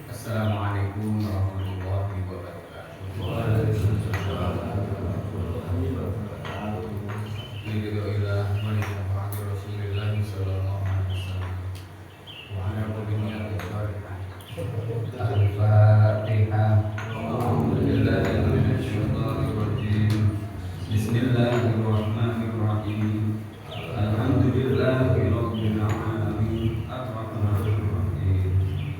Assalamualaikum warahmatullahi wabarakatuh. Waalaikumsalam warahmatullahi wabarakatuh. Alhamdulillah wa nafa'u Rasulillah sallallahu alaihi wasallam. Wa ala kulli sholihah. Al-Fatihah. Alhamdulillahi minasyaitonir rajim. Bismillahirrahmanirrahim. Alhamdulillahi rabbil alamin. Ar-Rahmanir Rahim.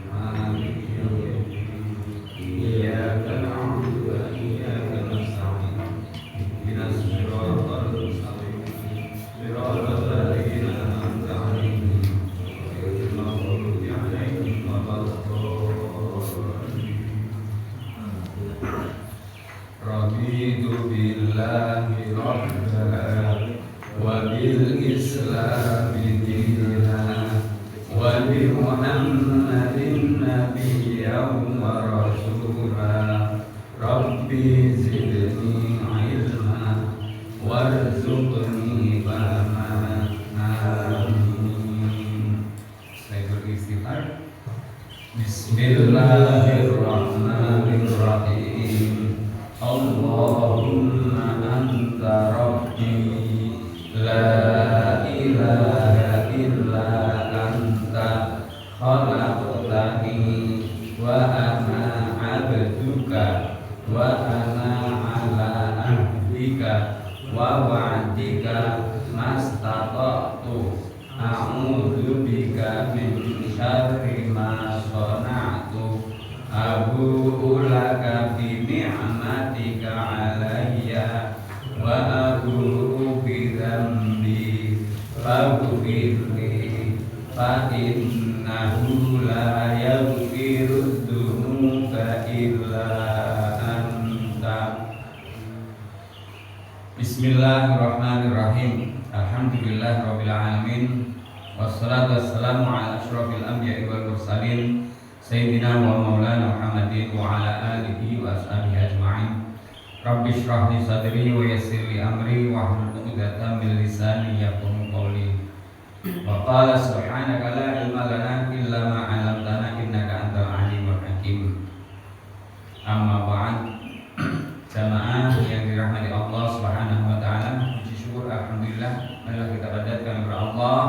Maliki yaumiddin. Iyyaka na'budu wa iyyaka nasta'in. Ihdinas siratal mustaqim. Siratal ladzina an'amta 'alaihim ghairil maghdubi 'alaihim waladdallin. Raditu billahi rabban wa bil islami dinan wa bi Muhammadin nabiyyan wa rasulan. Rabbi zidni ilma warzuqni fahma. Amin. Saya beristighfar. Bismillahirrahmanirrahim. Allahumma anta rabbi la ilaha illa anta khalaqtani wa ana 'abduka wa ana 'ala ahdika wa wa'dika mastata'tu a'udzu bika min syarri ma shana'tu abu'u laka bi ni'matika 'alayya wa abu'u bi dzambi faghfirli fa innahu la yaghfiru dzunuba illa anta. Bismillahirrahmanirrahim. Alhamdulillahirabbil alamin. Wassalatu wassalamu ala asyrofil anbiya'i wal mursalin sayyidina wa maulana Muhammadin wa ala alihi wa ashabihi ajma'in. Rabbi shrah li sadri wa yassir li amri wa hlul 'uqdatam min lisani yafqahu qawli. Wa qala subhanaka la ilma lana illa ma 'allamtana innaka antal alimul hakim. Amma ba'd. Jamaah yang dirahmati Allah Subhanahu wa taala, puji syukur alhamdulillah marilah kita panjatkan kepada Allah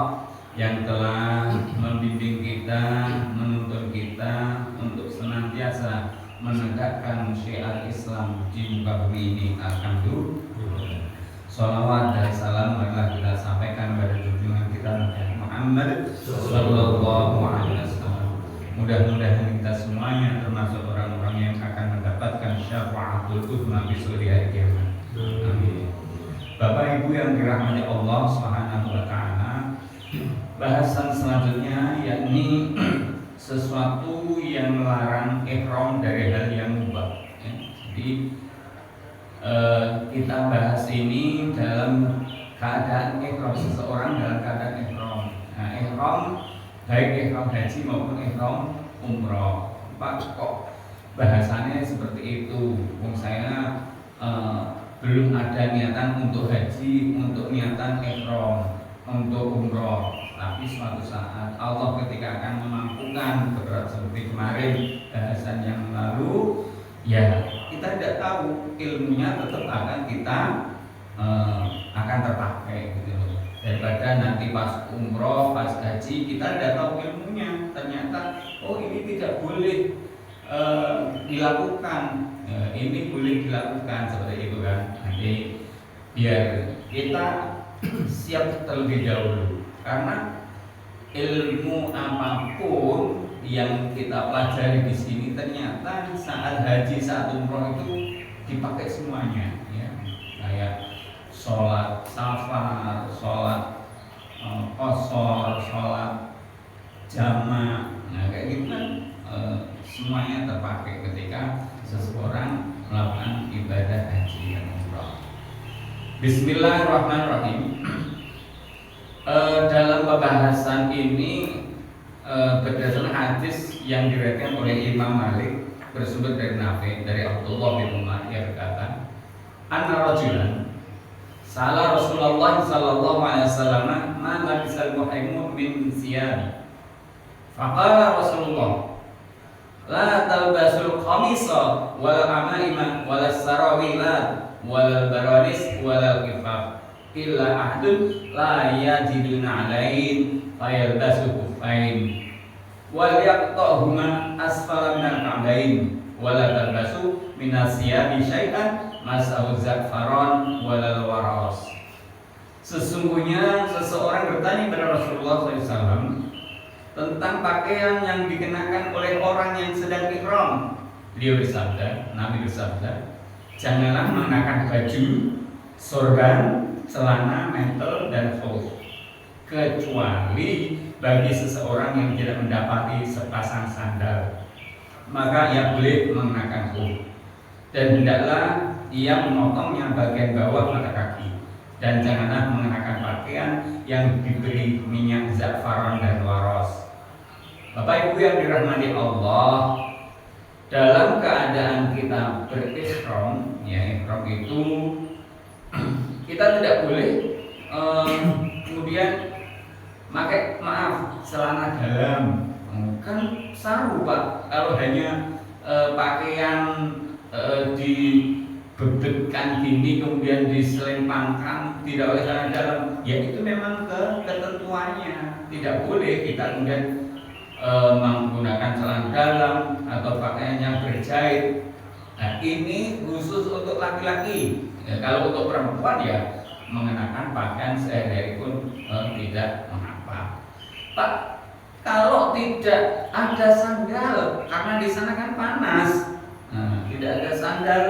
yang telah membimbing kita, menuntun kita untuk senantiasa menegakkan syiar Islam di muka bumi ini. Alhamdulillah. Salawat dan salam marilah kita sampaikan kepada junjungan kita Nabi Muhammad sallallahu alaihi wasallam. Mudah-mudahan kita semuanya termasuk orang-orang yang akan mendapatkan syafaatul uzma di sore hari kiamat. Amin. Bapak Ibu yang dirahmati Allah Subhanahu wa taala, bahasan selanjutnya yakni sesuatu yang melarang ihram dari hal yang mubah. Jadi kita bahas ini dalam keadaan ihram, seseorang dalam keadaan ihram. Nah, ihram baik ihram haji maupun ihram umroh. Pak, kok bahasannya seperti itu? Wong saya belum ada niatan untuk haji, untuk niatan ihram, untuk umroh. Tapi suatu saat Allah ketika akan memampukan, seperti kemarin bahasan yang lalu, ya kita tidak tahu, ilmunya tetap akan kita akan terpakai gitu loh. Daripada nanti pas umroh, pas haji kita tidak tahu ilmunya, ternyata oh ini tidak boleh dilakukan, ini boleh dilakukan, seperti itu kan. Nanti biar kita siap terlebih dahulu, karena ilmu apapun yang kita pelajari di sini ternyata saat haji, saat umroh itu dipakai semuanya, ya. Kayak sholat safar, sholat qashar, sholat jamak, nah kayak gitu kan semuanya terpakai ketika seseorang melakukan ibadah haji dan umrah. Bismillahirrahmanirrahim. Dalam pembahasan ini berdasarkan hadis yang diriwayatkan oleh Imam Malik bersumber dari Nafi, dari Abdullah bin Umar, yang berkata, anna rajulan salah Rasulullah sallallahu alaihi wasallam ma labisal muhrimu min siyabi Faqala Rasulullah, la talbasul qamisa wal amaima wal sarawilat wal baranis wal kifaf illa ahdun la yajiduna alain fayalbasu kufain wal yaqtahuma asfala minal ka'bain wala talbasu minas siyabi syai'an mas'au za'faran walal waras. Sesungguhnya seseorang bertanya kepada Rasulullah SAW tentang pakaian yang dikenakan oleh orang yang sedang ihram. Beliau bersabda, Nabi bersabda, janganlah mengenakan baju, sorban, celana, mantel, dan khuf, kecuali bagi seseorang yang tidak mendapati sepasang sandal, maka ia boleh mengenakan khuf. Dan hendaklah ia memotongnya bagian bawah mata kaki, dan janganlah mengenakan pakaian yang diberi minyak za'faran dan waras. Bapak Ibu yang dirahmati Allah, dalam keadaan kita berihram, ya ihram itu kita tidak boleh kemudian pakai celana dalam, kan saru Pak kalau hanya pakaian dibebetkan gini kemudian diselempangkan tidak oleh celana dalam, ya itu memang ketentuannya, tidak boleh kita kemudian menggunakan celana dalam atau pakaian yang berjahit. Nah ini khusus untuk laki-laki. Ya, kalau untuk perempuan ya mengenakan pakaian sehari-hari pun tidak mengapa. Pak, kalau tidak ada sandal karena di sana kan panas, tidak ada sandal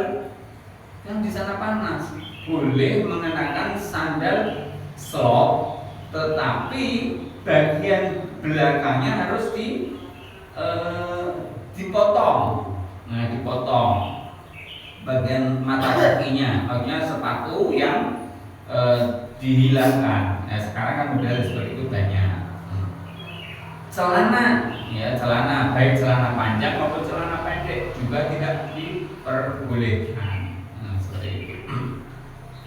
yang di sana panas, boleh mengenakan sandal slop, tetapi bagian belakangnya harus dipotong. Nah, dipotong bagian mata kakinya, maksudnya sepatu yang dihilangkan. Nah, sekarang kan model seperti itu banyak. Celana, ya celana baik celana panjang maupun celana pendek juga tidak diperbolehkan. Nah, seperti itu.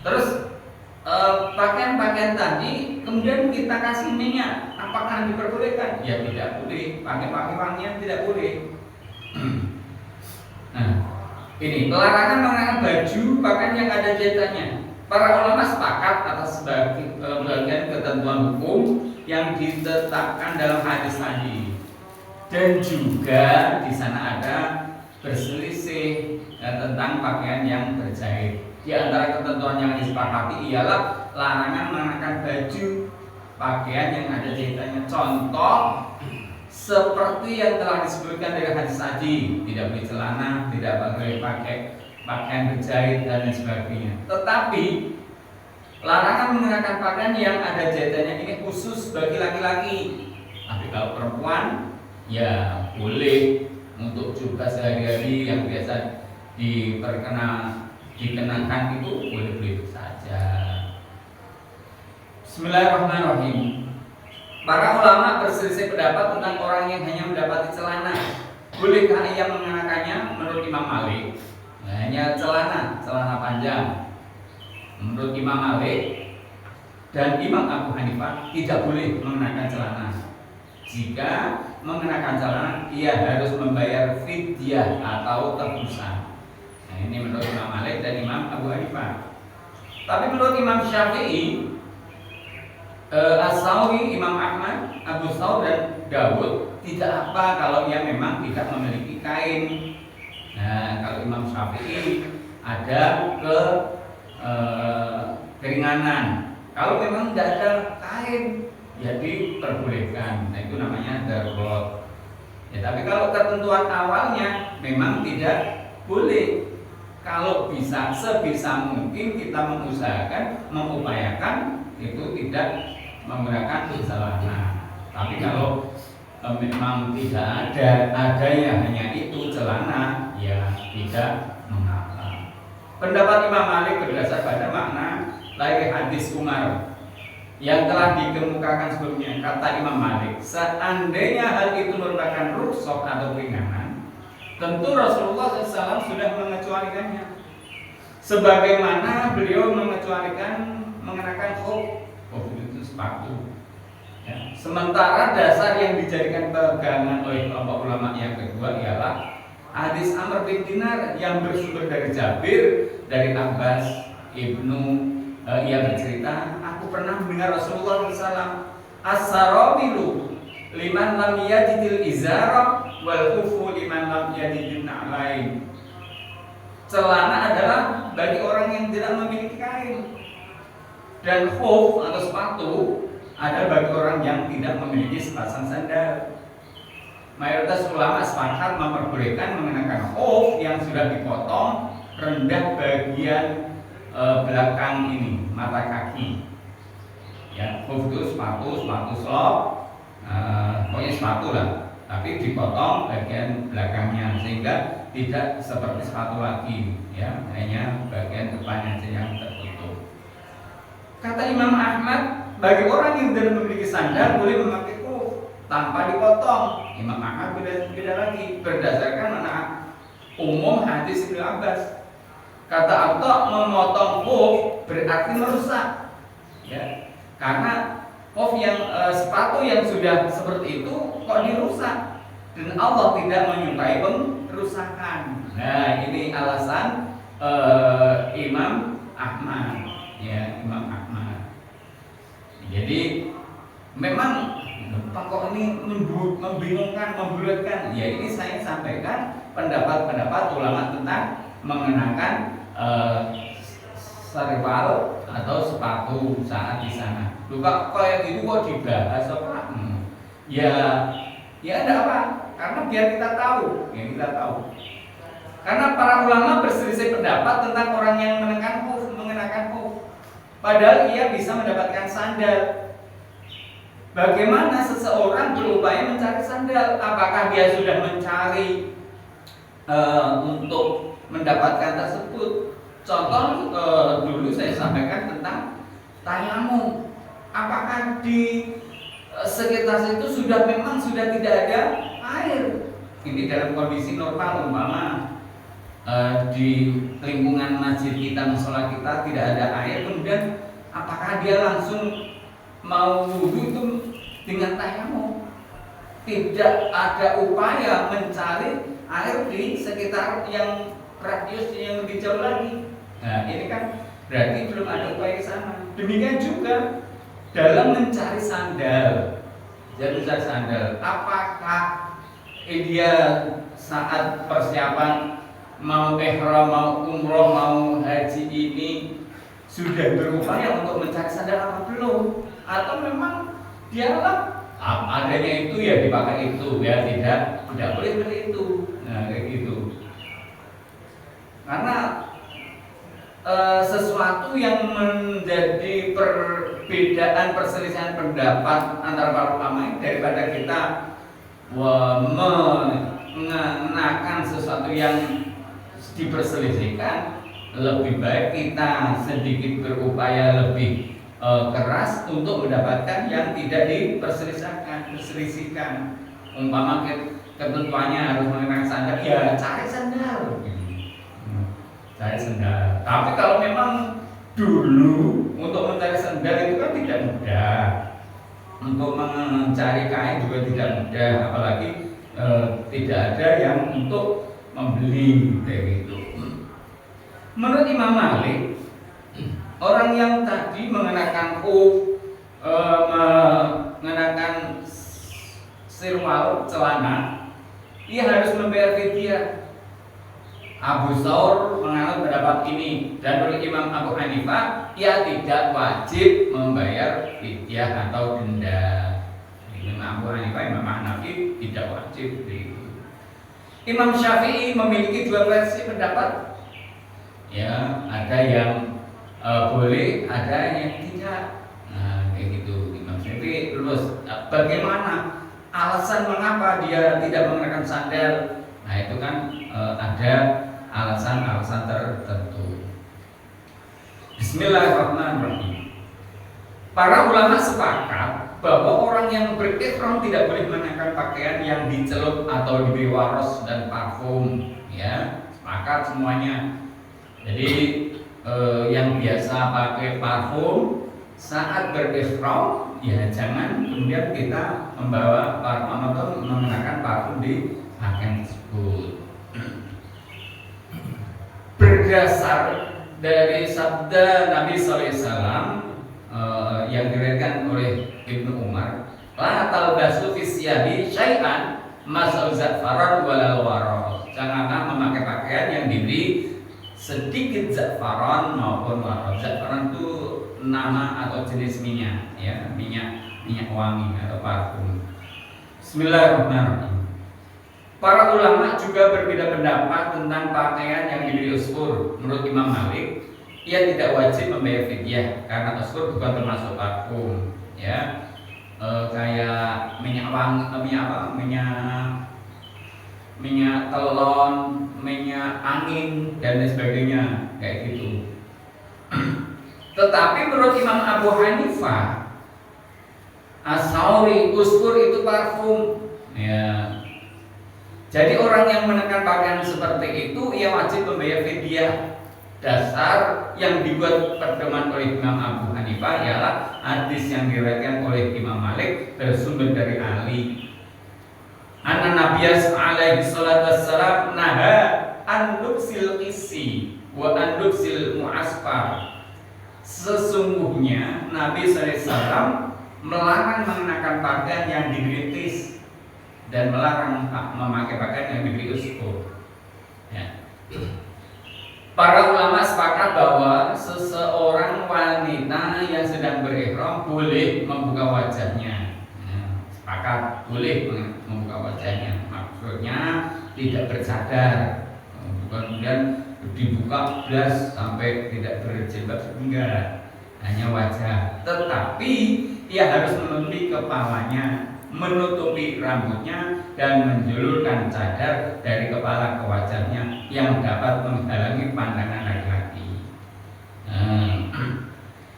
Terus pakaian-pakaian tadi kemudian kita kasih minyak, apakah diperbolehkan? Ya tidak boleh. Pakai wangian tidak boleh. Nah, ini pelarangan mengenakan baju pakaian yang ada jahitannya. Para ulama sepakat atas bagian ketentuan hukum yang ditetapkan dalam hadis tadi, dan juga di sana ada berselisih tentang pakaian yang berjahit. Di antara ketentuan yang disepakati ialah larangan mengenakan baju pakaian yang ada jahitannya. Contoh seperti yang telah disebutkan dari hadis tadi, tidak boleh celana, tidak boleh pakai pakaian berjahit dan lain sebagainya. Tetapi larangan mengenakan pakaian yang ada jahitannya ini khusus bagi laki-laki. Tapi kalau perempuan ya boleh untuk juga sehari-hari yang biasa dikenakan itu boleh-boleh saja. Bismillahirrahmanirrahim. Para ulama berselisih pendapat tentang orang yang hanya mendapati celana. Bolehkah ia mengenakannya? Menurut Imam Malik, hanya celana panjang. Menurut Imam Malik dan Imam Abu Hanifah tidak boleh mengenakan celana. Jika mengenakan celana, ia harus membayar fidyah atau tebusan. Nah, ini menurut Imam Malik dan Imam Abu Hanifah. Tapi menurut Imam Syafi'i, As-Sawi, Imam Ahmad, Abu Thawr dan Dawud, tidak apa kalau ia memang tidak memiliki kain. Nah, kalau Imam Syafi'i ada keringanan. Kalau memang tidak ada kain, ya diperbolehkan. Nah, itu namanya darurat. Ya, tapi kalau ketentuan awalnya memang tidak boleh. Kalau bisa, sebisa mungkin kita mengupayakan itu tidak menggunakan celana. Tapi kalau memang tidak ada yang hanya itu celana, ya tidak mengapa. Pendapat Imam Malik berdasar pada makna dari hadis Umar yang telah dikemukakan sebelumnya. Kata Imam Malik, seandainya hal itu merupakan rukhsah atau keringanan, tentu Rasulullah SAW sudah mengecualikannya. Sebagaimana beliau mengecualikan mengenakan khuf itu sepatu. Ya. Sementara dasar yang dijadikan pegangan oleh kelompok ulama yang kedua ialah hadis Amr bin Dinar yang bersumber dari Jabir dari Abbas ibnu ia bercerita, aku pernah mendengar Rasulullah SAW, as-sarabilu liman lam yajidil izara wal kufu liman lam yajidil na'lain. Celana adalah bagi orang yang tidak memiliki kain, dan khuf atau sepatu ada bagi orang yang tidak memiliki sepasang sandal. Mayoritas ulama sepakat memperbolehkan mengenakan khuf yang sudah dipotong rendah bagian belakang ini, mata kaki. Ya, khuf itu sepatu slop, pokoknya sepatu lah, tapi dipotong bagian belakangnya sehingga tidak seperti sepatu lagi, ya, hanya bagian depannya saja yang tertutup. Kata Imam Ahmad, bagi orang yang tidak memiliki sandal boleh memakai khuf tanpa dipotong. Imam Ahmad beda lagi berdasarkan anak umum hadis Ibnu Abbas. Kata Atta, memotong khuf berarti merusak, ya, karena khuf yang sepatu yang sudah seperti itu kok dirusak, dan Allah tidak menyukai perusakan. Nah, ini alasan Imam Ahmad, ya, Imam Ahmad. Jadi memang kok ini membingungkan, membulatkan. Ya, ini saya sampaikan pendapat-pendapat ulama tentang mengenakan serwal atau sepatu saat di sana. Lupa kayak gitu kok dibahas apa? Ya ada apa? Karena biar kita tahu, ya kita tahu. Karena para ulama berselisih pendapat tentang orang yang mengenakan khuf. Padahal ia bisa mendapatkan sandal. Bagaimana seseorang berupaya mencari sandal? Apakah dia sudah mencari untuk mendapatkan tersebut? Contoh dulu saya sampaikan tentang tayamum. Apakah di sekitar itu memang sudah tidak ada air? Ini dalam kondisi normal, umpama di lingkungan masjid kita, musola kita tidak ada air, kemudian apakah dia langsung mau wudhu itu dengan tayamum? Tidak ada upaya mencari air di sekitar yang radius yang lebih jauh lagi. Nah, ini kan berarti belum ada upaya ke sana. Demikian juga dalam mencari sandal. Apakah dia saat persiapan mau ihram, mau umroh, mau haji ini sudah berupaya untuk mencari sandal apa belum? Atau memang dialah adanya itu ya dipakai itu, ya tidak boleh seperti itu. Nah, kayak gitu. Karena sesuatu yang menjadi perbedaan perselisihan pendapat antara para ulama ini, daripada kita mengenakan sesuatu yang diperselisihkan, lebih baik kita sedikit berupaya lebih keras untuk mendapatkan yang tidak diperselisihkan. Umpama ketentuannya harus mengenakan sandal, ya cari sandal. Cari sandal. Tapi kalau memang dulu untuk mencari sandal itu kan tidak mudah, untuk mencari kain juga tidak mudah, apalagi tidak ada yang untuk membeli kayak gitu. Menurut Imam Malik, orang yang tadi mengenakan khuf, mengenakan sirwal, celana, ia harus membayar fidyah. Abu Thawr menganut pendapat ini, dan menurut Imam Abu Hanifah, ia tidak wajib membayar fidyah atau denda. Imam Abu Hanifah, Imam Hanafi tidak wajib. Imam Syafi'i memiliki dua versi pendapat. Ya, ada yang boleh, ada yang tidak. Nah, kayak gitu. Imam Syafi'i terus bagaimana alasan mengapa dia tidak mengenakan sandal? Nah, itu kan ada alasan-alasan tertentu. Bismillahirrahmanirrahim. Para ulama sepakat bahwa orang yang berihram tidak boleh mengenakan pakaian yang dicelup atau diberi waros dan parfum. Ya, sepakat semuanya. Jadi yang biasa pakai parfum saat berihram ya jangan kemudian kita membawa parfum atau mengenakan parfum di pakaian tersebut. Berdasar dari sabda Nabi SAW yang diriwayatkan oleh Ibnu Umar, la talbasu fi siyabi syai'an mas'al za'faran walal waro. Janganlah memakai pakaian yang diberi sedikit za'faran maupun waro. Za'faran itu nama atau jenis minyak, ya, minyak wangi atau parfum. Bismillahirrahmanirrahim. Para ulama juga berbeda pendapat tentang pakaian yang diberi usfur. Menurut Imam Malik, ia tidak wajib membayar fidyah karena usfur bukan termasuk parfum, ya. Kayak minyak wangi, minyak telon, minyak angin dan lain sebagainya, kayak gitu. Tetapi menurut Imam Abu Hanifah, as-sauri, usfur itu parfum, ya. Jadi orang yang menekan pakaian seperti itu, ia wajib membayar fidyah. Dasar yang dibuat pedoman oleh Imam Abu Hanifah ialah hadis yang diriwayatkan oleh Imam Malik bersumber dari Ali. Anna Nabiyya alaihi salatu wassalam naha an lubsil qisi wa an lubsil mu'asfar. Sesungguhnya Nabi SAW melarang mengenakan pakaian yang digeritis dan melarang memakai pakaian yang diberi usfur, ya. Para ulama sepakat bahwa seseorang wanita yang sedang berihram boleh membuka wajahnya, sepakat boleh membuka wajahnya. Maksudnya tidak bercadar, kemudian dibuka belas sampai tidak berjilbab, enggak, hanya wajah. Tetapi ia harus menutupi kepalanya, menutupi rambutnya, dan menjulurkan cadar dari kepala ke wajahnya yang dapat menghalangi pandangan laki-laki.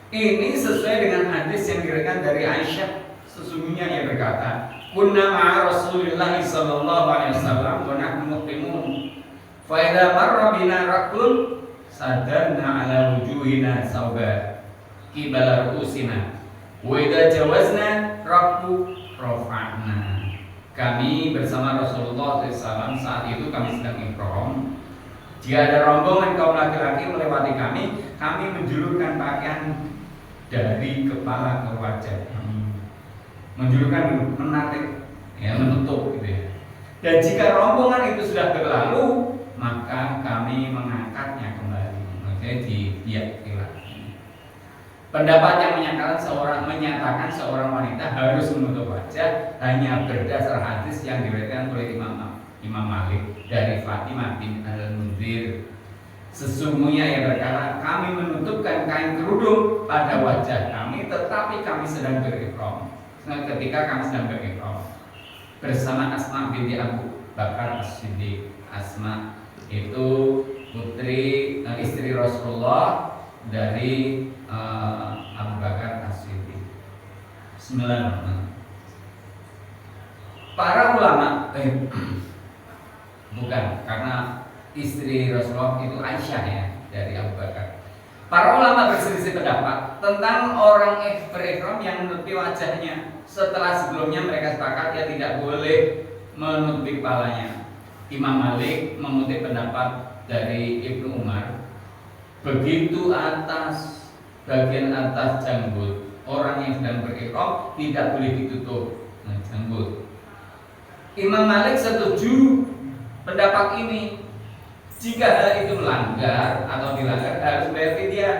Ini sesuai dengan hadis yang diriwayatkan dari Aisyah. Sesungguhnya ia berkata, kunna ma'a Rasulillah sallallahu alaihi wasallam wa nahnu muqimun. Fa idza marra bina raqul sadarna ala wujuhina sauba qibala ru'usina. Wa idza jawazna raqu rafa'na. Kami bersama Rasulullah SAW saat itu kami sedang ihram. Jika ada rombongan kaum laki-laki melewati kami, kami menjulurkan pakaian dari kepala ke wajah. Menjulurkan, menarik, ya, menutup, gitu ya. Dan jika rombongan itu sudah berlalu, maka kami mengangkatnya kembali, maksudnya dibiak lagi. Pendapat yang menyatakan seorang wanita harus menutup wajah hanya berdasar hadis yang diriwayatkan oleh Imam Malik dari Fatimah bin Al-Munzir. Sesungguhnya ia berkata, kami menutupkan kain kerudung pada wajah kami, tetapi kami sedang berihram. Ketika kami sedang berihram bersama Asma binti Abu Bakar As-Siddiq. Asma itu putri istri Rasulullah dari Abu Bakar As-Siddiq. Bismillahirrahmanirrahim. Para ulama bukan, karena istri Rasulullah itu Aisyah, ya, dari Abu Bakar. Para ulama berselisih pendapat tentang orang berihram yang menutupi wajahnya. Setelah sebelumnya mereka sepakat ia tidak boleh menutupi kepalanya. Imam Malik mengutip pendapat dari Ibnu Umar, begitu atas, bagian atas janggut orang yang sedang berihram tidak boleh ditutup, janggut. Imam Malik setuju pendapat ini. Jika hal itu melanggar atau dilanggar harus bayar fidyah.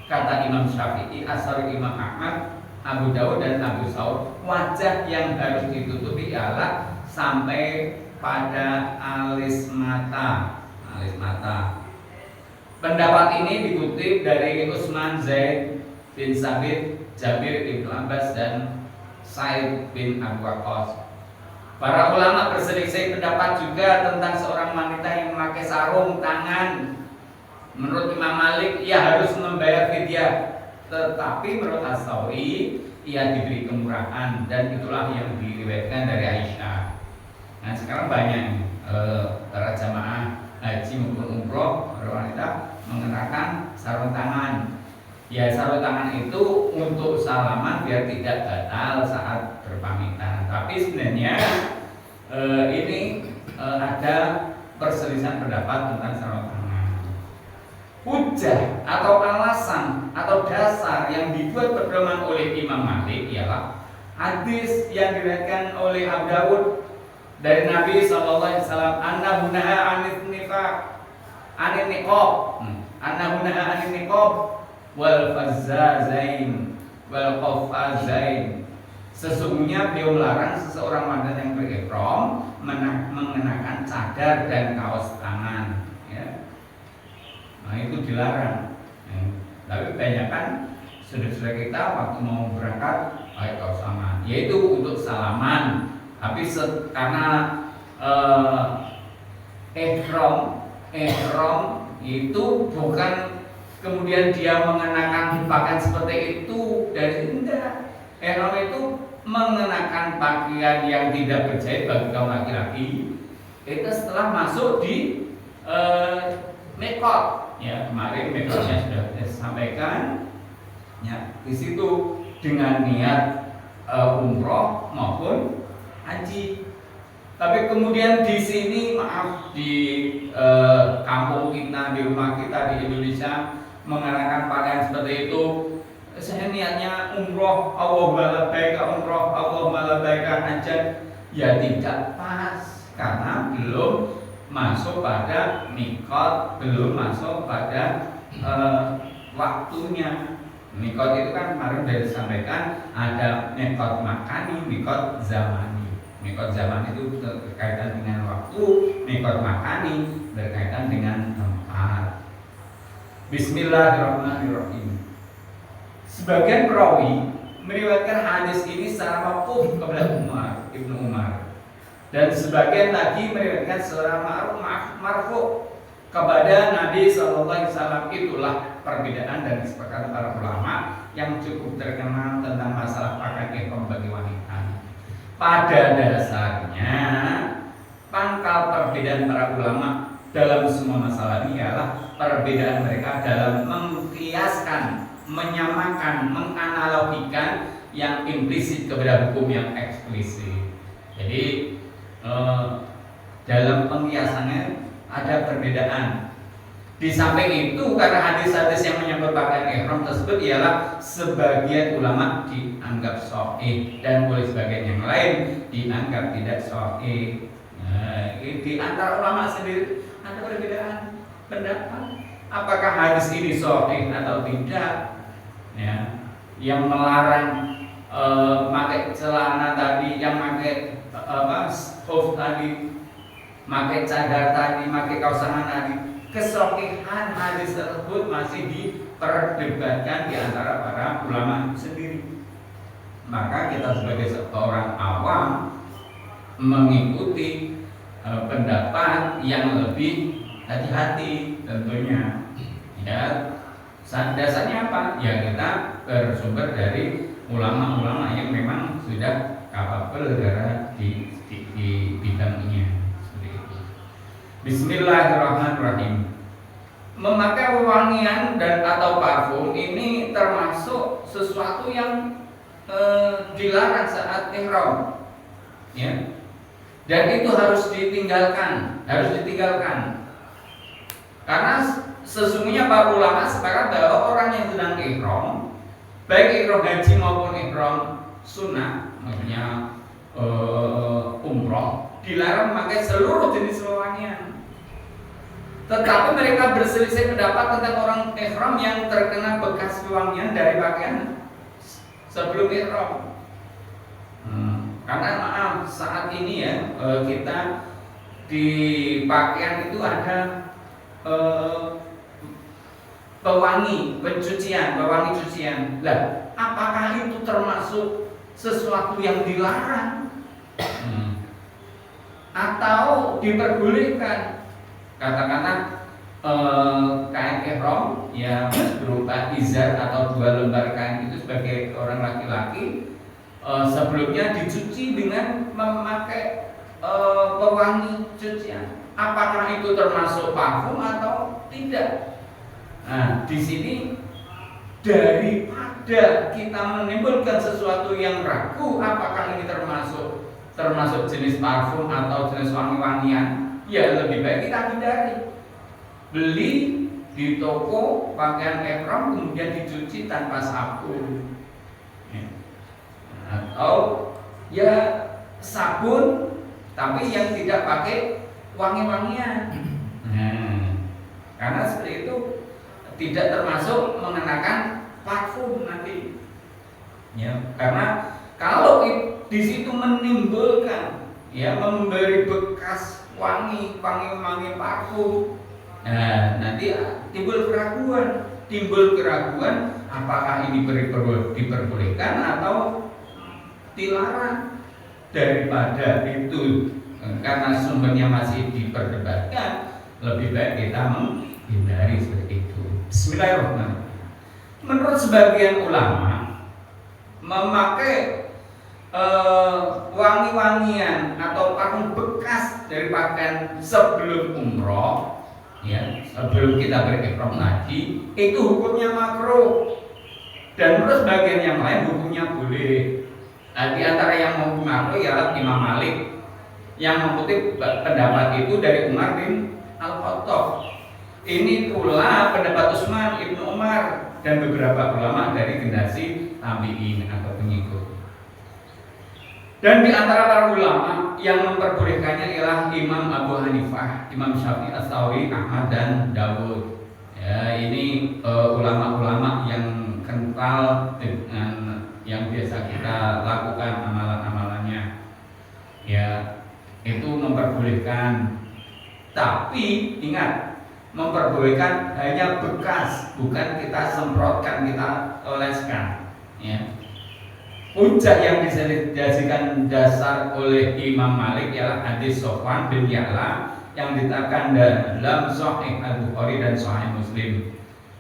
Kata Imam Syafi'i, Ashabi Imam Ahmad, Abu Dawud dan Abu Saud, wajah yang harus ditutupi ialah sampai pada alis mata. Alis mata. Pendapat ini dikutip dari Utsman Zaid bin Sabit, Jabir bin Abbas dan Sa'id bin Abu Waqqas. Para ulama berselisih pendapat juga tentang seorang wanita yang memakai sarung tangan. Menurut Imam Malik, ia harus membayar fidyah. Tetapi menurut As-Sauri, ia diberi kemurahan, dan itulah yang diriwayatkan dari Aisyah. Nah, sekarang banyak para jamaah haji maupun umroh, para wanita mengenakan sarung tangan. Ya, sarung tangan itu untuk salaman biar tidak batal saat berpamitan. Tapi sebenarnya ini ada perselisihan pendapat tentang sarung tangan. Hujah atau alasan atau dasar yang dibuat pedoman oleh Imam Malik ialah hadis yang diriwayatkan oleh Abu Dawud dari Nabi SAW, annahu naha anil nifaq anil niqab, annahu naha anil niqab wal fazzazain wal qafazain. Sesungguhnya beliau melarang seseorang wanita yang berihram mengenakan cadar dan kaos tangan, ya. Nah, itu dilarang. Tapi kebanyakan saudara-saudara kita waktu mau berangkat pakai kaos tangan, yaitu untuk salaman. Tapi karena ihram itu bukan kemudian dia mengenakan pakaian seperti itu, dari indah. Ihram itu mengenakan pakaian yang tidak berjahit bagi kaum laki-laki itu setelah masuk di miqat. Ya, kemarin miqatnya sudah saya sampaikan. Ya, di situ dengan niat umroh maupun haji. Tapi kemudian di sini di kampung kita, di rumah kita di Indonesia mengenakan pakaian seperti itu. Saya niatnya umroh, Allahumma labbaika umroh, Allahumma labbaika hajjat. Ya tidak pas karena belum masuk pada miqat, belum masuk pada waktunya. Miqat itu kan kemarin sudah disampaikan ada miqat makani, miqat zamani. Miqat zaman itu berkaitan dengan waktu, miqat makani berkaitan dengan tempat. Bismillahirrahmanirrahim. Sebagian perawi meriwayatkan hadis ini secara mauquf kepada Ibnu Umar, dan sebagian lagi meriwayatkan secara marfu kepada Nabi SAW. Itulah perbedaan dan kesepakatan para ulama yang cukup terkenal tentang masalah pakaian ihram bagi wanita. Pada dasarnya pangkal perbedaan para ulama dalam semua masalah ini adalah perbedaan mereka dalam mengkiaskan, menyamakan, menganalogikan yang implisit kepada hukum yang eksplisit. Jadi dalam pengkiasannya ada perbedaan. Di samping itu, karena hadis-hadis yang menyangkut pakaian ihram tersebut ialah sebagian ulama dianggap sahih dan oleh sebagian yang lain dianggap tidak sahih. Nah, di antara ulama sendiri ada perbedaan pendapat. Apakah hadis ini sahih atau tidak? Ya, yang melarang pakai celana tadi, yang pakai khuf tadi, pakai cadar tadi, pakai kaos tangan tadi, kesahihan hadis tersebut masih diperdebatkan di antara para ulama sendiri. Maka kita sebagai seorang awam mengikuti pendapat yang lebih hati-hati tentunya. Ya, dasarnya apa? Ya kita bersumber dari ulama-ulama yang memang sudah kapabel di bidangnya. Seperti itu. Bismillahirrahmanirrahim. Memakai wewangian dan atau parfum ini termasuk sesuatu yang dilarang saat ihram. Ya. Dan itu harus ditinggalkan, Karena sesungguhnya para ulama sepakat bahwa orang yang sedang ihram, baik ihram haji maupun ihram sunnah, maksudnya umroh, dilarang memakai seluruh jenis wewangian. Tetapi mereka berselisih pendapat tentang orang ihram yang terkena bekas wewangian dari pakaian sebelum ihram. Karena maaf, saat ini ya kita di pakaian itu ada pewangi cucian. Lah, apakah itu termasuk sesuatu yang dilarang atau diperbolehkan? Katakanlah kain ihram yang berupa izar atau 2 lembar kain itu sebagai orang laki-laki sebelumnya dicuci dengan memakai pewangi cucian. Apakah itu termasuk parfum atau tidak? Nah, di sini daripada kita menimbulkan sesuatu yang ragu apakah ini termasuk jenis parfum atau jenis wangi-wangian, ya lebih baik kita hindari. Beli di toko pakaian ihram kemudian dicuci tanpa sabun, atau ya sabun tapi yang tidak pakai wangi-wangian. Karena seperti itu tidak termasuk mengenakan parfum nanti. Ya, karena kalau di situ menimbulkan, ya, memberi bekas wangi parfum, nanti timbul keraguan apakah ini diperbolehkan atau dilarang. Daripada itu, karena sumbernya masih diperdebatkan, lebih baik kita menghindari seperti itu. Bismillahirrahmanirrahim. Menurut sebagian ulama, memakai wangi-wangian atau parfum bekas dari pakaian sebelum umroh, ya, sebelum kita berihram tadi, itu hukumnya makruh. Dan menurut sebagian yang lain hukumnya boleh. Di antara yang menghukum makruh ialah Imam Malik yang mengutip pendapat itu dari Umar bin Al-Khattab. Ini pula pendapat Utsman ibnu Umar dan beberapa ulama dari generasi tabi'in atau pengikut. Dan di antara para ulama yang memperbolehkannya ialah Imam Abu Hanifah, Imam Syafi'i, Ats-Tsauri, Ahmad dan Dawud. Ya, ini ulama-ulama yang kental dengan yang biasa kita lakukan amalan-amalannya. Ya, itu memperbolehkan. Tapi ingat, memperbolehkan hanya bekas, bukan kita semprotkan, kita oleskan. Ya. Hujah yang dijadikan dasar oleh Imam Malik ialah hadis Sofwan bin Ya'la yang ditetapkan dalam Sahih Al-Bukhari dan Sahih Muslim.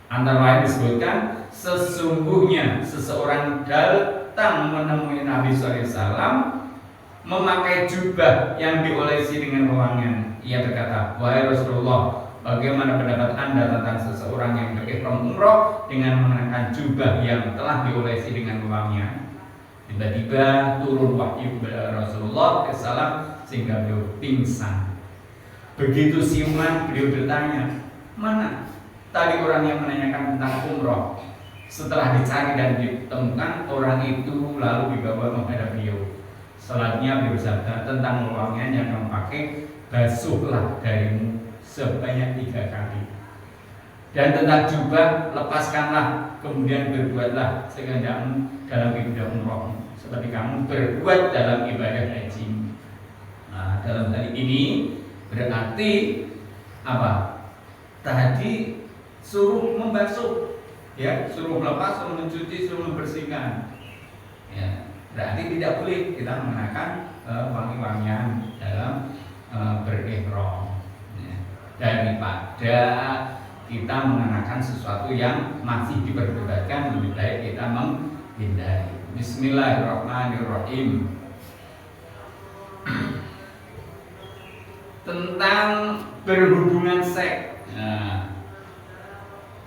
Antara lain disebutkan, sesungguhnya seseorang datang menemui Nabi SAW memakai jubah yang diolesi dengan wewangian. Ia berkata, "Wahai Rasulullah, bagaimana pendapat Anda tentang seseorang yang berihram umroh dengan mengenakan jubah yang telah diolesi dengan wewangian?" Tiba-tiba turun wahyu kepada Rasulullah SAW sehingga beliau pingsan. Begitu siuman, beliau bertanya, "Mana tadi orang yang menanyakan tentang umroh?" Setelah dicari dan ditemukan, orang itu lalu dibawa menghadap beliau. Selanjutnya beliau bersabda tentang wewangian yang kamu pakai, "Basuhlah darimu sebanyak 3 kali. Dan tentang jubah, lepaskanlah, kemudian berbuatlah sekehendakmu dalam ibadah umroh, seperti kamu berbuat dalam ibadah haji." Nah, dalam hal ini berarti apa? Tadi suruh membasuh, ya, suruh melepas, suruh mencuci, suruh membersihkan. Ya, berarti tidak boleh kita mengenakan wangi-wangian dalam berihram. Ya, daripada kita mengenakan sesuatu yang masih diperdebatkan, lebih baik kita menghindari. Bismillahirrahmanirrahim. Tentang berhubungan seks, nah,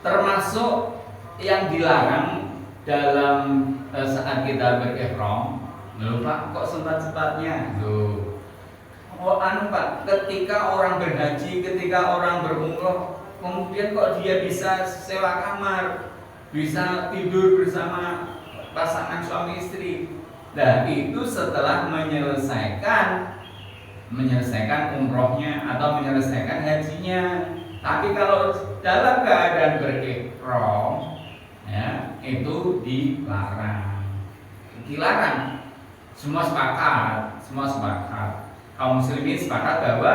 termasuk yang dilarang dalam saat kita berihram. Loh Pak, kok sempat-sempatnya? Loh, Pak, ketika orang berhaji, ketika orang berumroh, kemudian kok dia bisa sewa kamar, bisa tidur bersama pasangan suami istri. Nah, itu setelah menyelesaikan umrohnya atau menyelesaikan hajinya. Tapi kalau dalam keadaan berihram, ya, itu dilarang. Semua sepakat. Kaum muslimin sepakat bahwa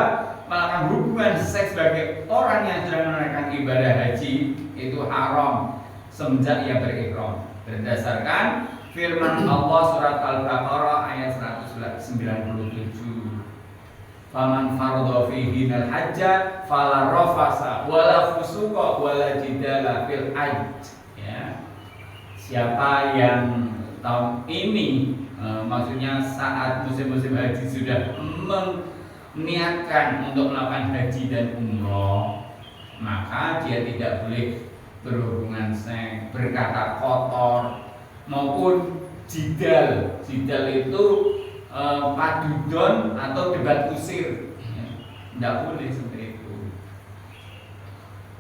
melakukan hubungan seks sebagai orang yang sedang menunaikan ibadah haji itu haram semenjak ia berihram. Berdasarkan firman Allah surat Al-Baqarah ayat 197. Faman fardha fihi al-hajja fala rafasa wala fusuqa wala jidala fil hajj. Ya. Siapa yang tahun ini, maksudnya saat musim-musim haji sudah meniatkan untuk melakukan haji dan umroh, maka dia tidak boleh berhubungan seks, berkata kotor, maupun jidal. Jidal itu padudon atau debat kusir, tidak boleh seperti itu.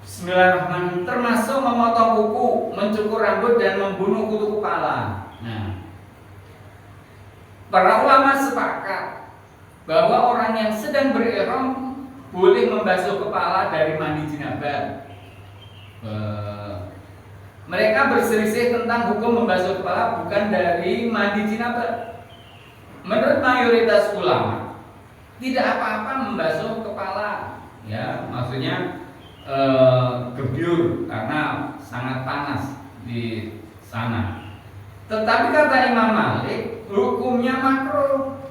Bismillahirrahmanirrahim. Termasuk memotong kuku, mencukur rambut, dan membunuh kutu kepala. Nah, para ulama sepakat bahwa orang yang sedang berihram boleh membasuh kepala dari mandi jinabat. Mereka berselisih tentang hukum membasuh kepala bukan dari mandi jinabat. Menurut mayoritas ulama, tidak apa-apa membasuh kepala, ya, maksudnya gebyur karena sangat panas di sana. Tetapi kata Imam Malik, hukumnya makruh.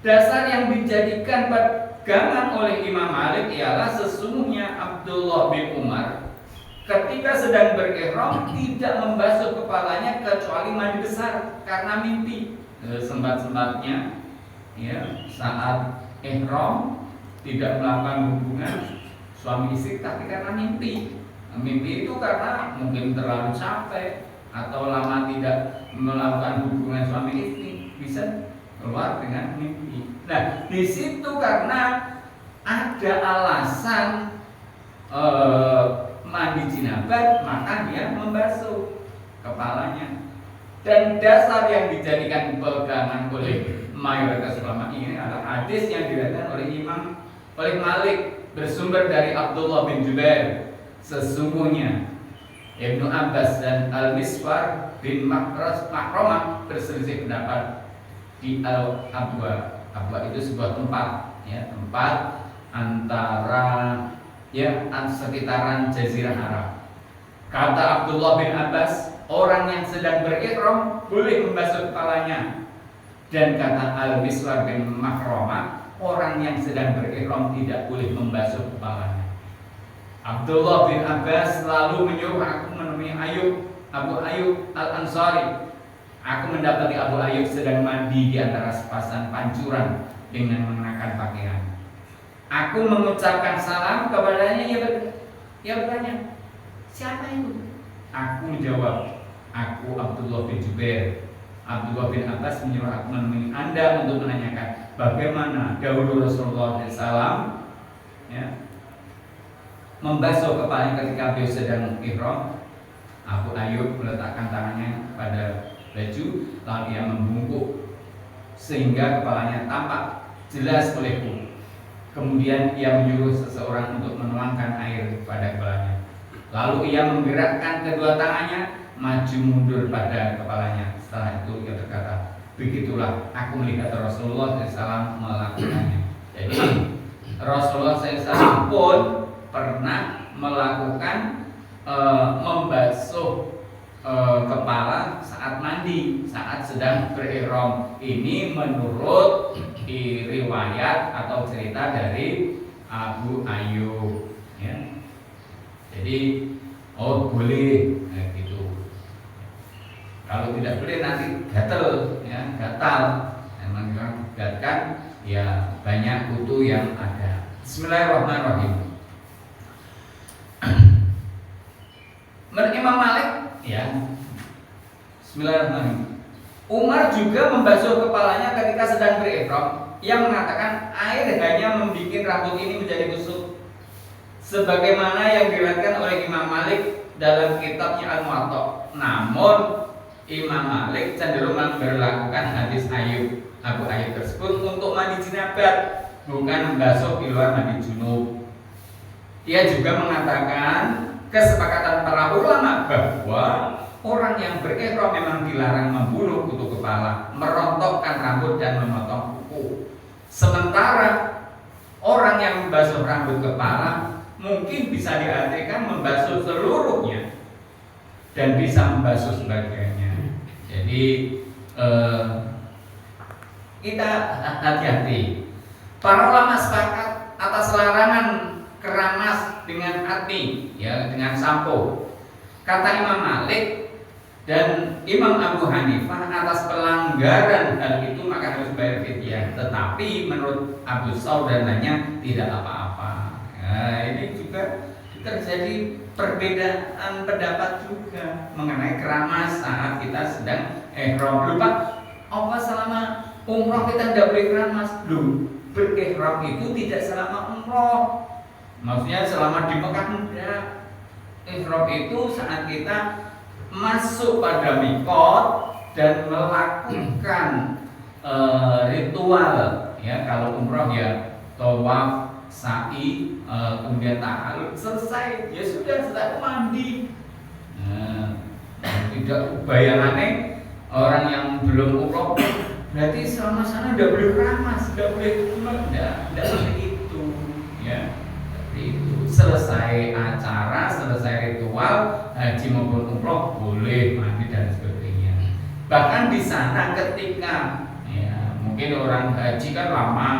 Dasar yang dijadikan pegangan oleh Imam Malik ialah sesungguhnya Abdullah bin Umar ketika sedang berihram tidak membasuh kepalanya kecuali mandi besar karena mimpi. Sempat-sempatnya, ya, saat ihram tidak melakukan hubungan suami istri tapi karena mimpi. Mimpi itu karena mungkin terlalu capek atau lama tidak melakukan hubungan suami istri, bisa keluar dengan mimpi. Nah, di situ karena ada alasan mandi jinabat, maka dia membasuh kepalanya. Dan dasar yang dijadikan pegangan oleh mayoritas ulama ini adalah hadis yang diriwayatkan oleh Malik bersumber dari Abdullah bin Jubair. Sesungguhnya Ibnu Abbas dan Al-Miswar bin Makromah berselisih pendapat di Al-Abwa. Abwa itu sebuah tempat, ya, tempat antara, ya, sekitaran Jazirah Arab. Kata Abdullah bin Abbas, orang yang sedang berihram boleh membasuh kepalanya. Dan kata Al-Miswar bin Makromah, orang yang sedang berihram tidak boleh membasuh kepalanya. Abdullah bin Abbas lalu menyuruh aku menemui Abu Ayyub Al-Ansari. Aku mendapati Abu Ayyub sedang mandi di antara sepasang pancuran dengan mengenakan pakaian. Aku mengucapkan salam kepadanya. Ia bertanya, siapa itu? Aku menjawab, aku Abdullah bin Jubair. Abdullah bin Abbas menyuruh aku menemui Anda untuk menanyakan bagaimana dahulu Rasulullah SAW, ya, membasuh kepalanya ketika beliau sedang ihram. Abu Ayyub meletakkan tangannya pada baju, lalu ia membungkuk sehingga kepalanya tampak jelas olehku. Kemudian ia menyuruh seseorang untuk menuangkan air pada kepalanya. Lalu ia menggerakkan kedua tangannya maju mundur pada kepalanya. Setelah itu ia berkata, begitulah aku melihat Rasulullah SAW melakukannya. Jadi Rasulullah SAW pun pernah melakukan membasuh kepala saat mandi, saat sedang berihram. Ini menurut riwayat atau cerita dari Abu Ayyub, ya. Jadi boleh, gitu. Kalau tidak boleh nanti gatal, ya, gatal. Memang gatal, ya, banyak kutu yang ada. Bismillahirrahmanirrahim. Menurut Imam Malik, ya, Bismillahirrahmanirrahim, Umar juga membasuh kepalanya ketika sedang berihram. Ia mengatakan air hanya membuat rambut ini menjadi busuk, sebagaimana yang diriwayatkan oleh Imam Malik dalam kitabnya Al-Muwatta. Namun Imam Malik cenderung memperlakukan hadis Abu Ayyub tersebut untuk mandi jinabat, bukan membasuh di luar mandi junub. Ia juga mengatakan kesepakatan para ulama bahwa orang yang berihram memang dilarang membunuh kutu kepala, merontokkan rambut, dan memotong kuku. Sementara orang yang membasuh rambut kepala mungkin bisa diartikan membasuh seluruhnya dan bisa membasuh sebagiannya. Jadi kita hati-hati. Para ulama sepakat atas larangan keramas dengan hati, ya, dengan sampo. Kata Imam Malik dan Imam Abu Hanifah atas pelanggaran hal itu maka harus bayar fidyah. Tetapi menurut Abu Saud dan lainnya tidak apa-apa. Nah, ini juga terjadi perbedaan pendapat juga mengenai keramas saat kita sedang ihram. Lupa apa selama umroh kita tidak boleh keramas? Berihram itu tidak selama umroh. Maksudnya selama di Mekah tidak. Ihram itu saat kita masuk pada mikot dan melakukan ritual, ya kalau umroh ya tawaf, sa'i, kemudian tahallul, selesai ya sudah, setelah itu mandi. Tidak bayangannya orang yang belum umroh berarti selama sana tidak boleh keramas, tidak boleh tidak seperti itu, ya. Seperti itu. Selesai acara, selesai ritual haji maupun umroh boleh mandi dan sebagainya. Bahkan di sana ketika ya mungkin orang haji kan lama,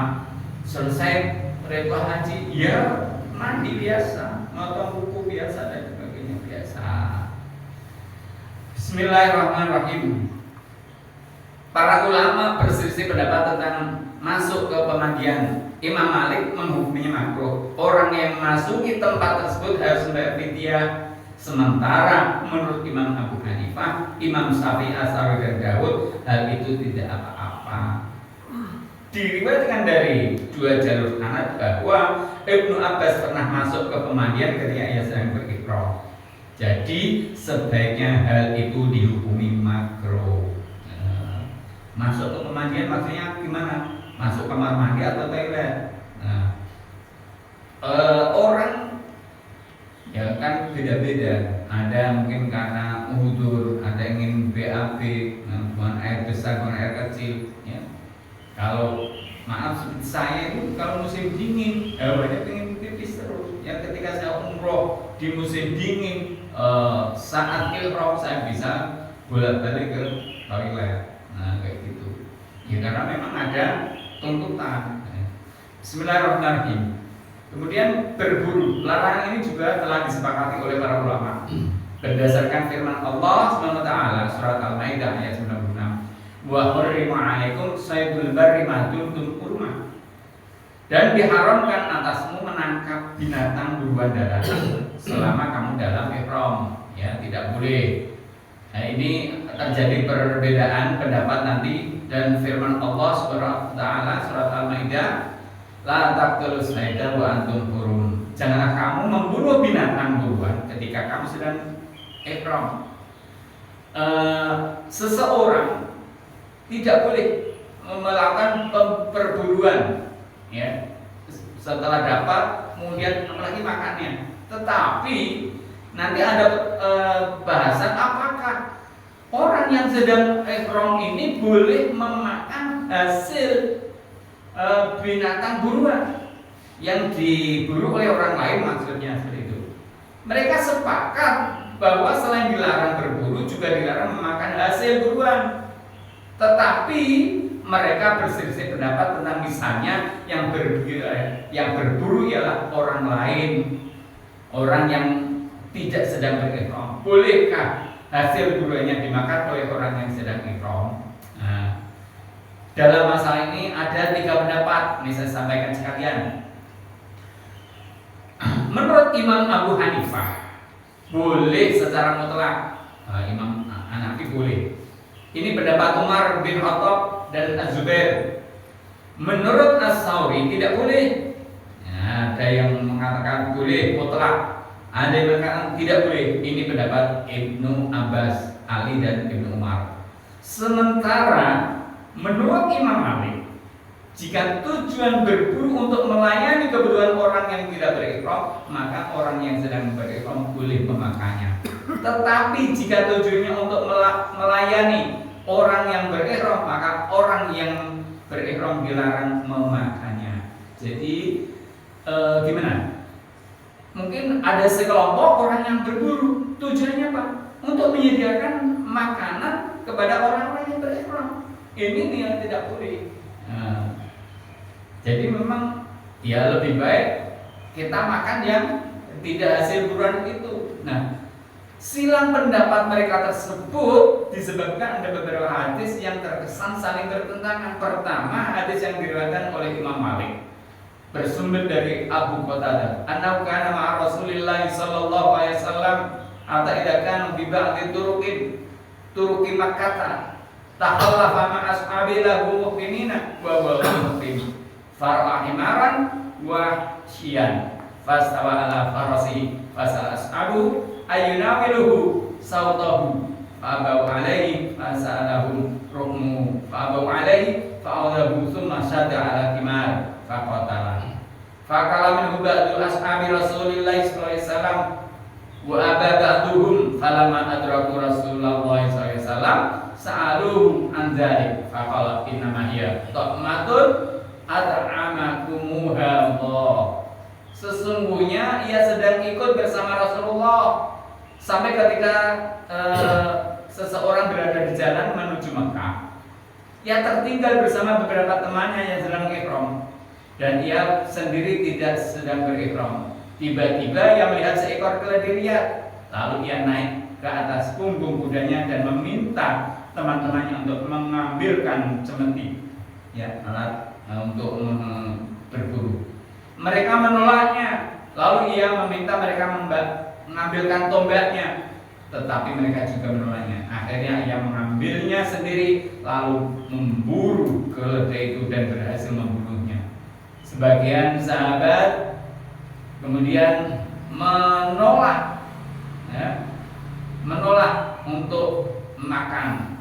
selesai ritual haji ya mandi biasa, motong kuku biasa dan sebagainya biasa. Bismillahirrahmanirrahim. Para ulama berselisih pendapat tentang masuk ke pemandian. Imam Malik menghukuminya makruh. Orang yang memasuki tempat tersebut harus membayar fidyah. Sementara menurut Imam Abu Hanifah, Imam Syafi'i, Ashawi dan Dawud, hal itu tidak apa-apa. Diriwayatkan dari dua jalur sanad bahwa Ibnu Abbas pernah masuk ke pemandian ketika ia sedang berihram. Jadi sebaiknya hal itu dihukumi makruh. Masuk ke pemandian maksudnya gimana? Masuk kamar mandi atau toilet? Orang ya kan beda-beda. Ada mungkin karena udzur, ada yang ingin BAB, buang air besar, buang air kecil. Ya. Kalau maaf seperti saya itu kalau musim dingin, banyak pengen pipis terus. Ya ketika saya umroh di musim dingin, saat ihram saya bisa bolak-balik ke toilet. Nah kayak gitu. Ya karena memang ada tuntutan. Bismillahirrahmanirrahim. Kemudian berburu, larangan ini juga telah disepakati oleh para ulama berdasarkan firman Allah SWT surat Al-Maidah ayat 96. Wa hurrima 'alaikum saydul barri ma dumtum hurma. Dan diharamkan atasmu menangkap binatang buruan daratan selama kamu dalam ihram. Ya, tidak boleh. Nah, ini terjadi perbedaan pendapat nanti dan firman Allah SWT surat Al-Maidah, la taqtulus sayda wa antum hurum. Janganlah kamu membunuh binatang buruan ketika kamu sedang ihram. Seseorang tidak boleh melakukan perburuan, ya, setelah dapat kemudian apalagi makannya. Tetapi nanti ada bahasan apakah orang yang sedang ihram ini boleh memakan hasil binatang buruan yang diburu oleh orang lain, maksudnya seperti itu. Mereka sepakat bahwa selain dilarang berburu juga dilarang memakan hasil buruan. Tetapi mereka berselisih pendapat tentang misalnya yang berburu ialah orang lain, orang yang tidak sedang berihram. Bolehkah hasil buruannya dimakan oleh orang yang sedang ihram? Nah, dalam masalah ini ada 3 pendapat. Ini saya sampaikan sekalian. Menurut Imam Abu Hanifah boleh secara mutlak. Imam Hanafi boleh. Ini pendapat Umar bin Khattab dan Az-Zubair. Menurut As-Sauri tidak boleh. Nah, ada yang mengatakan boleh mutlak, ada yang mengatakan tidak boleh. Ini pendapat Ibnu Abbas, Ali dan Ibnu Umar. Sementara menurut Imam Malik, jika tujuan berburu untuk melayani kebutuhan orang yang tidak berihram, maka orang yang sedang berihram boleh memakannya. Tetapi jika tujuannya untuk melayani orang yang berihram, maka orang yang berihram dilarang memakannya. Jadi gimana? Mungkin ada sekelompok orang yang berburu, tujuannya apa? Untuk menyediakan makanan kepada orang-orang yang berihram. Ini yang tidak boleh. Jadi memang ya lebih baik kita makan yang tidak hasil buruan itu. Nah, silang pendapat mereka tersebut disebabkan ada beberapa hadis yang terkesan saling bertentangan. Pertama, hadis yang diriwayatkan oleh Imam Malik. bersumber dari Abu Qatadah annahu kana ma'a Rasulillah sallallahu alaihi wasallam hatta idza kana bi ba'di turuqi Makkah takhallafa ma'a ashabi lahu muqimina wa huwa muqim far'a himaran wa syian fastawa ala farasihi fasal ashabu ayunawiluhu sautahu fa'abau alaihi fasalahum rukmu fa'abau alaihi fa'adahu thumma syadda ala kimar faqatala faqala minhu ba'dul ashabi Rasulillah sallallahu alaihi wasallam wa aba ba'duhum falamma adraku Rasulullah sallallahu alaihi wasallam sa'aluhu an dzalik faqala innama hiya ta'matun at'amakumuha Allah. Sesungguhnya ia sedang ikut bersama Rasulullah sampai ketika seseorang berada di jalan menuju Mekah. Ia tertinggal bersama beberapa temannya yang sedang ihram dan ia sendiri tidak sedang berihram. Tiba-tiba ia melihat seekor keledai liar. Lalu ia naik ke atas punggung kudanya dan meminta teman-temannya untuk mengambilkan cemeti, ya, alat untuk berburu. Mereka menolaknya. Lalu ia meminta mereka mengambilkan tombaknya, tetapi mereka juga menolaknya. Akhirnya ia mengambilnya sendiri lalu memburu keledai itu dan berhasil membunuhnya. Sebagian sahabat kemudian menolak, ya, menolak untuk makan.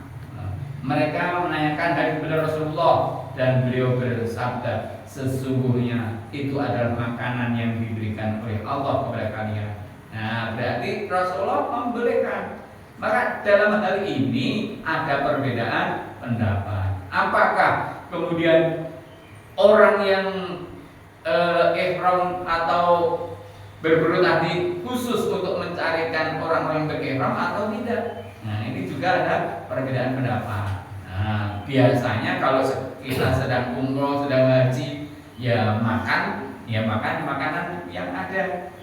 Mereka menanyakan dari kepada Rasulullah dan beliau bersabda, sesungguhnya itu adalah makanan yang diberikan oleh Allah kepada kalian. Nah, berarti Rasulullah membolehkan. Maka dalam hal ini ada perbedaan pendapat. Apakah kemudian orang yang ihram atau berburu tadi khusus untuk mencarikan orang-orang yang berihram atau tidak? Nah, ini juga ada perbedaan pendapat. Nah, biasanya kalau kita sedang umroh, sedang haji, ya makan makanan yang ada.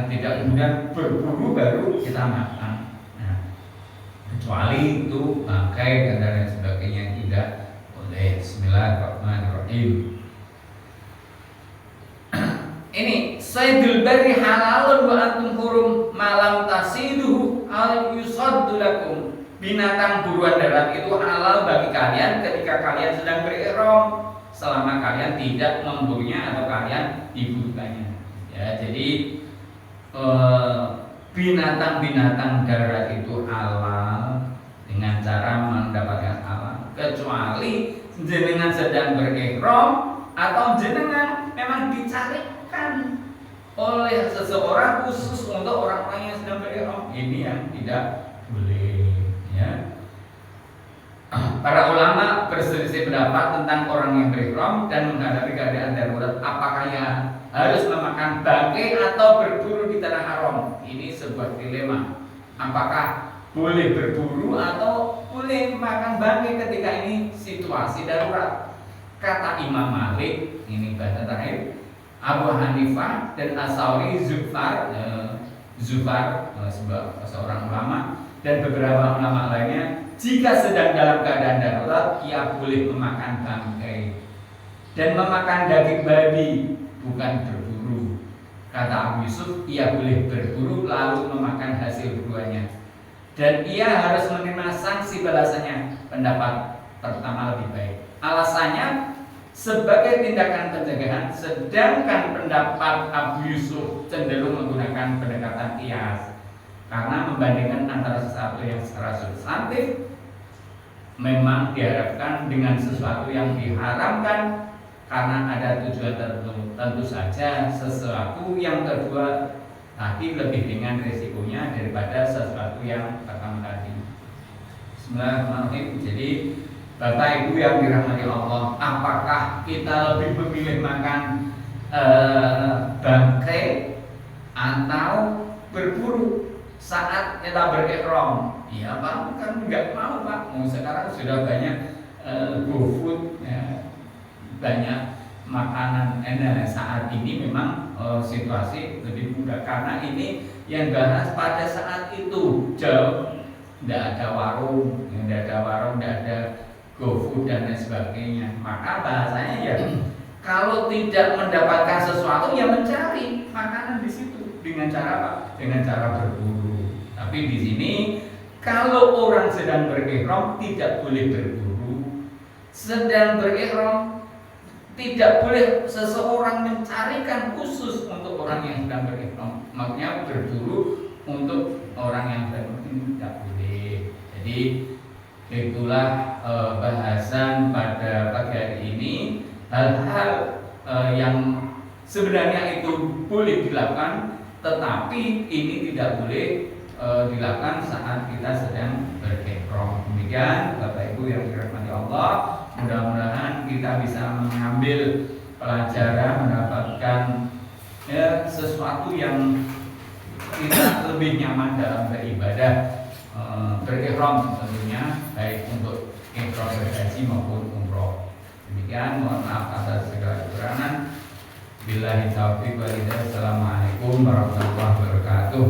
Tidak kemudian berburu baru kita makan. Nah, kecuali itu bangkai dan lain sebagainya tidak boleh. Bismillahirrahmanirrahim. Ini saydul barri halalun wa antum hurum malam tasiduhu al yusaddu lakum. Binatang buruan darat itu halal bagi kalian ketika kalian sedang berihram, selama kalian tidak memburunya atau kalian diburukannya. Ya, jadi binatang-binatang darat itu halal dengan cara mendapatkan halal, kecuali jenengan sedang berihram atau jenengan memang dicarikan oleh seseorang khusus untuk orang-orang yang sedang berihram. Ini yang tidak boleh, ya. Para ulama berselisih pendapat tentang orang yang berihram dan menghadapi keadaan darurat, apakah ia harus memakan bangkai atau berburu di tanah haram. Ini sebuah dilema. Apakah boleh berburu atau boleh makan bangkai ketika ini situasi darurat? Kata Imam Malik, ini bahasa terakhir, Abu Hanifah dan As-Sauri, Zufar seorang ulama dan beberapa ulama lainnya, jika sedang dalam keadaan darurat ia boleh memakan bangkai dan memakan daging babi, bukan berburu. Kata Abu Yusuf, ia boleh berburu lalu memakan hasil buruannya dan ia harus menerima sanksi balasannya. Pendapat pertama lebih baik. Alasannya sebagai tindakan pencegahan, sedangkan pendapat Abu Yusuf cenderung menggunakan pendekatan qiyas karena membandingkan antara sesuatu yang secara substantif memang diharapkan dengan sesuatu yang diharamkan karena ada tujuan tertentu. Tentu saja sesuatu yang kedua tadi lebih ringan risikonya daripada sesuatu yang pertama tadi. Bismillahirrahmanirrahim. Jadi Bapak Ibu yang dirahmati Allah, apakah kita lebih memilih makan bangkai atau berburu saat kita berihram? Iya Pak, kan nggak mau Pak. Sekarang sudah banyak GoFood, ya, banyak makanan. Nah, saat ini memang situasi lebih mudah karena ini yang bahas pada saat itu jauh, tidak ada warung, tidak ada GoFood dan lain sebagainya. Maka bahasanya ya Kalau tidak mendapatkan sesuatu ya mencari makanan di situ dengan cara apa? Dengan cara berburu. Tapi di sini kalau orang sedang berihram tidak boleh berburu. Sedang berihram tidak boleh seseorang mencarikan khusus untuk orang yang sedang berihram. Maksudnya berburu untuk orang yang sedang berihram tidak boleh. Jadi itulah bahasan pada pagi hari ini. Hal-hal yang sebenarnya itu boleh dilakukan, tetapi ini tidak boleh dilakukan saat kita sedang berihram. Demikian Bapak Ibu yang dirahmati Allah, mudah-mudahan kita bisa mengambil pelajaran, mendapatkan sesuatu yang kita lebih nyaman dalam beribadah, berihram tentunya, baik untuk ihram berhaji maupun umroh. Demikian, mohon maaf atas segala kekurangan. Billahi taufiq wal hidayah. Assalamualaikum warahmatullahi wabarakatuh.